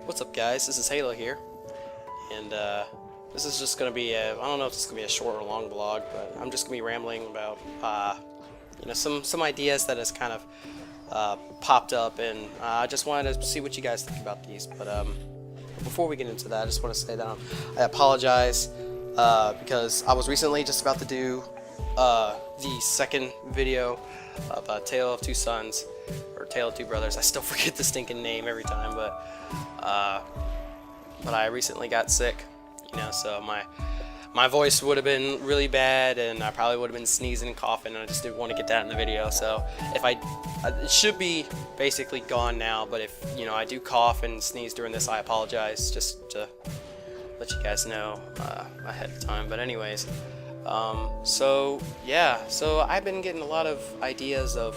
What's up, guys? This is Halo here, and this is just gonna be I don't know if this is gonna be a short or long vlog, but I'm just gonna be rambling about some ideas that has kind of popped up, and I just wanted to see what you guys think about these. But before we get into that, I just want to say that I apologize because I was recently just about to do the second video of Tale of Two Sons, or Tale of Two Brothers. I still forget the stinking name every time, but I recently got sick, so my voice would have been really bad, and I probably would have been sneezing and coughing, and I just didn't want to get that in the video. So if it should be basically gone now, but if I do cough and sneeze during this, I apologize, just to let you guys know ahead of time. But anyways, so I've been getting a lot of ideas of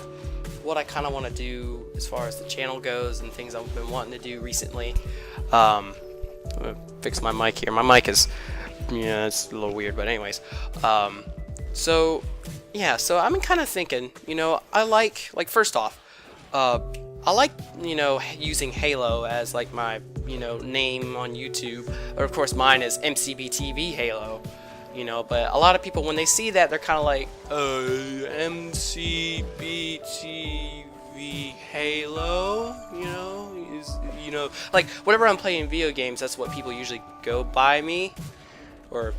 what I kind of want to do as far as the channel goes and things I've been wanting to do recently. I'm gonna fix my mic here. My mic is, it's a little weird, but anyways. So I've been kind of thinking, I like first off, I like, using Halo as like my, name on YouTube, or of course mine is Mcbtvhalo. But a lot of people, when they see that, they're kind of like, Mcbtvhalo, like whenever I'm playing video games, that's what people usually go by me, or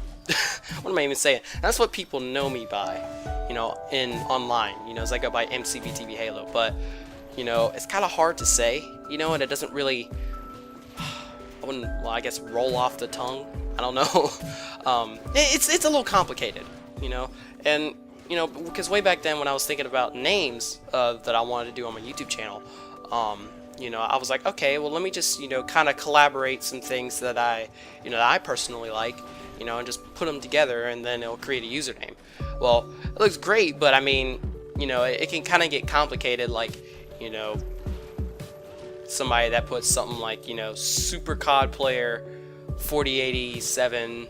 what am I even saying? That's what people know me by, in online, as I go by Mcbtvhalo. But it's kind of hard to say, and it doesn't really, I guess, roll off the tongue. I don't know. It's a little complicated, and because way back then when I was thinking about names that I wanted to do on my YouTube channel, I was like, okay, well, let me just kind of collaborate some things that I personally like, and just put them together, and then it'll create a username. Well, it looks great, but I mean, it can kind of get complicated, like somebody that puts something like Super COD player 4087,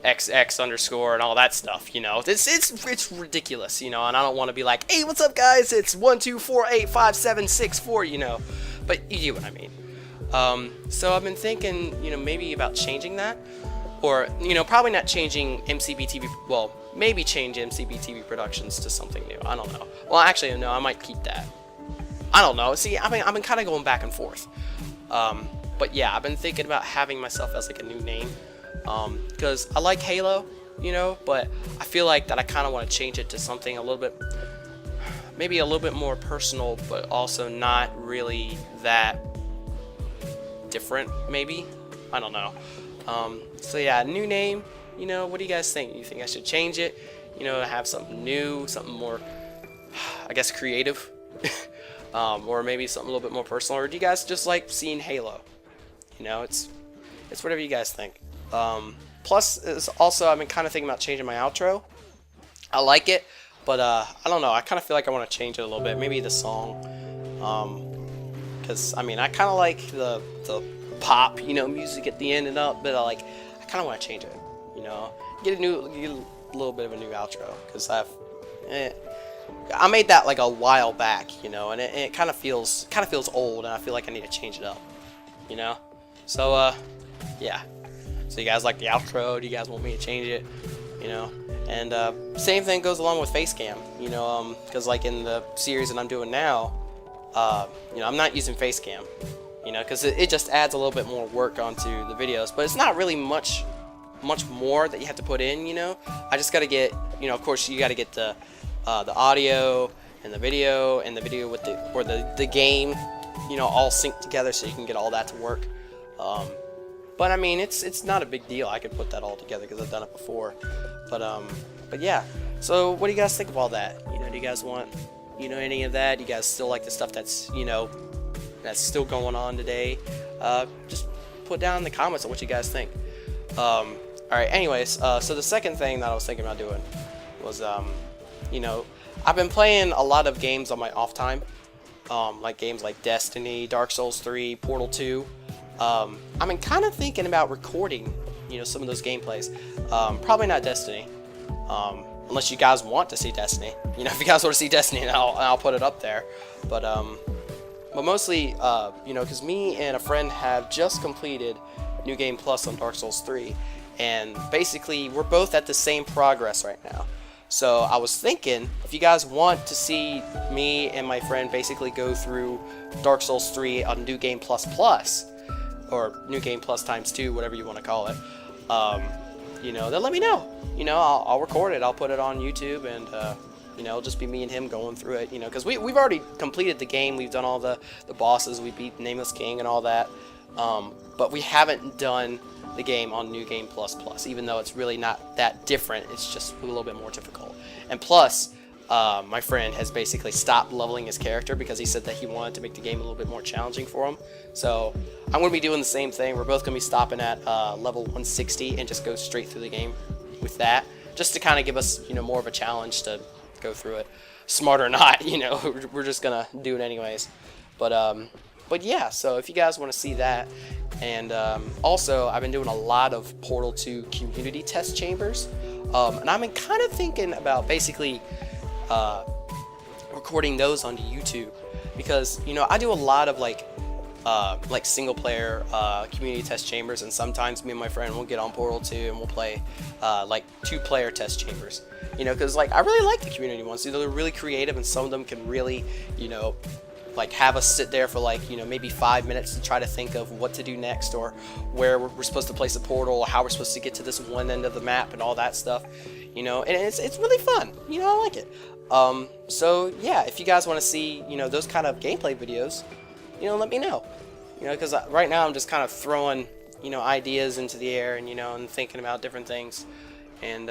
XX underscore and all that stuff. It's ridiculous, and I don't want to be like, hey, what's up, guys, it's 124857664, but you get what I mean. So I've been thinking, maybe about changing that, or probably not changing MCBTV, well, maybe change MCBTV Productions to something new. I don't know. Well, actually, no, I might keep that. I don't know. See, I've been kind of going back and forth. But yeah, I've been thinking about having myself as like a new name, because I like Halo, but I feel like that I kind of want to change it to something a little bit, maybe a little bit more personal, but also not really that different, maybe. I don't know. So yeah, new name. What do you guys think? You think I should change it? Have something new, something more, I guess, creative, or maybe something a little bit more personal? Or do you guys just like seeing Halo? It's whatever you guys think. Plus, also, I've been kind of thinking about changing my outro. I like it, but I don't know. I kind of feel like I want to change it a little bit. Maybe the song, because I mean, I kind of like the pop, music at the end and up, but I kind of want to change it. Get a little bit of a new outro, because I made that like a while back, and it kind of feels old, and I feel like I need to change it up, So yeah. So you guys like the outro? Do you guys want me to change it? And same thing goes along with Facecam. Because like in the series that I'm doing now, I'm not using Facecam. Because it just adds a little bit more work onto the videos, but it's not really much more that you have to put in. I just got to get, of course, you got to get the audio and the video with the game, all synced together, so you can get all that to work. But I mean, it's not a big deal. I could put that all together because I've done it before. But yeah. So what do you guys think of all that? Do you guys want, any of that? Do you guys still like the stuff that's, that's still going on today? Just put down in the comments on what you guys think. All right. Anyways, so the second thing that I was thinking about doing was, I've been playing a lot of games on my off time, like games like Destiny, Dark Souls 3, Portal 2. I've been kind of thinking about recording, some of those gameplays. Probably not Destiny, unless you guys want to see Destiny. If you guys want to see Destiny, I'll put it up there. But but mostly, you know, because me and a friend have just completed New Game Plus on Dark Souls 3, and basically we're both at the same progress right now. So I was thinking, if you guys want to see me and my friend basically go through Dark Souls 3 on New Game Plus Plus, or New Game Plus times 2, whatever you want to call it, you know, then let me know. You know, I'll record it, I'll put it on YouTube, and you know, it'll just be me and him going through it, you know, because we've already completed the game, we've done all the bosses, we beat Nameless King and all that, but we haven't done the game on New Game Plus Plus, even though it's really not that different, it's just a little bit more difficult. And plus, my friend has basically stopped leveling his character because he said that he wanted to make the game a little bit more challenging for him. So I'm going to be doing the same thing. We're both going to be stopping at level 160 and just go straight through the game with that, just to kind of give us, you know, more of a challenge to go through it. Smart or not, you know, we're just going to do it anyways. But yeah, so if you guys want to see that, and also I've been doing a lot of Portal 2 community test chambers, and I've been kind of thinking about basically recording those onto YouTube, because, you know, I do a lot of like single player community test chambers, and sometimes me and my friend will get on Portal 2 and we'll play like 2-player test chambers, you know, because like I really like the community ones. You know, they're really creative, and some of them can really, you know, like have us sit there for like, you know, maybe 5 minutes to try to think of what to do next, or where we're supposed to place a portal, or how we're supposed to get to this one end of the map and all that stuff, you know, and it's really fun, you know, I like it. So yeah, if you guys want to see, you know, those kind of gameplay videos, you know, let me know, you know, because right now I'm just kind of throwing, you know, ideas into the air, and, you know, and thinking about different things, and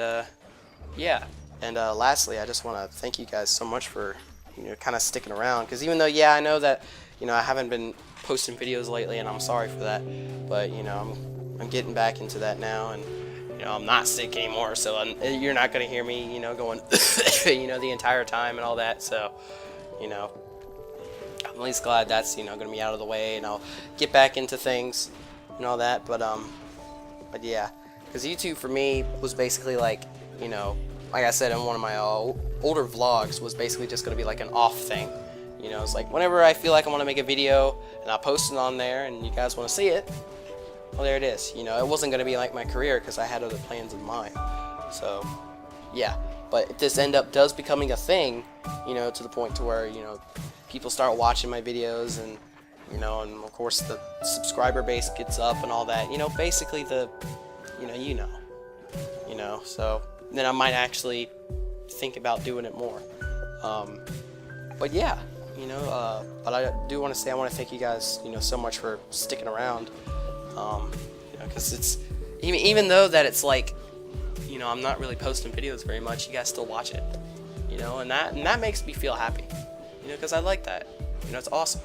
yeah, and lastly, I just want to thank you guys so much for, you know, kind of sticking around, because even though, yeah, I know that, you know, I haven't been posting videos lately, and I'm sorry for that, but, you know, I'm getting back into that now, and, you know, I'm not sick anymore, so you're not going to hear me, you know, going, you know, the entire time and all that, so, you know, I'm at least glad that's, you know, going to be out of the way, and I'll get back into things and all that, but yeah, because YouTube for me was basically like, you know, like I said in one of my older vlogs, was basically just going to be like an off thing. You know, it's like whenever I feel like I want to make a video and I'll post it on there and you guys want to see it, well, there it is. You know, it wasn't going to be like my career because I had other plans in mind. So, yeah. But if this end up does becoming a thing, you know, to the point to where, you know, people start watching my videos, and, you know, and of course the subscriber base gets up and all that, you know, basically the, you know, so then I might actually think about doing it more. But yeah, you know, but I do want to say, I want to thank you guys, you know, so much for sticking around, you know, because it's, even though that it's like, you know, I'm not really posting videos very much, you guys still watch it, you know, and that makes me feel happy, you know, because I like that, you know, it's awesome.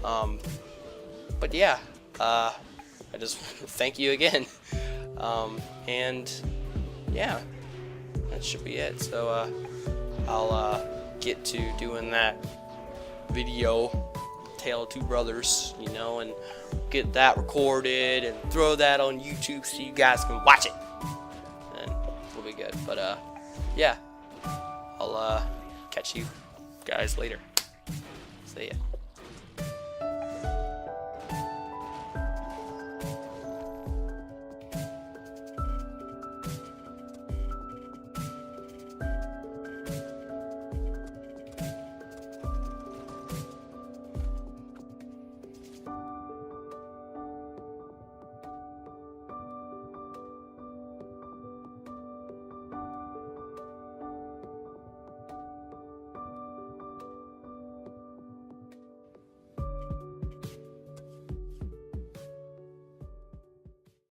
But yeah, I just thank you again, and yeah, that should be it. So I'll get to doing that video, Tale of Two Brothers, you know, and get that recorded and throw that on YouTube so you guys can watch it, and we'll be good. But yeah, I'll catch you guys later. See ya.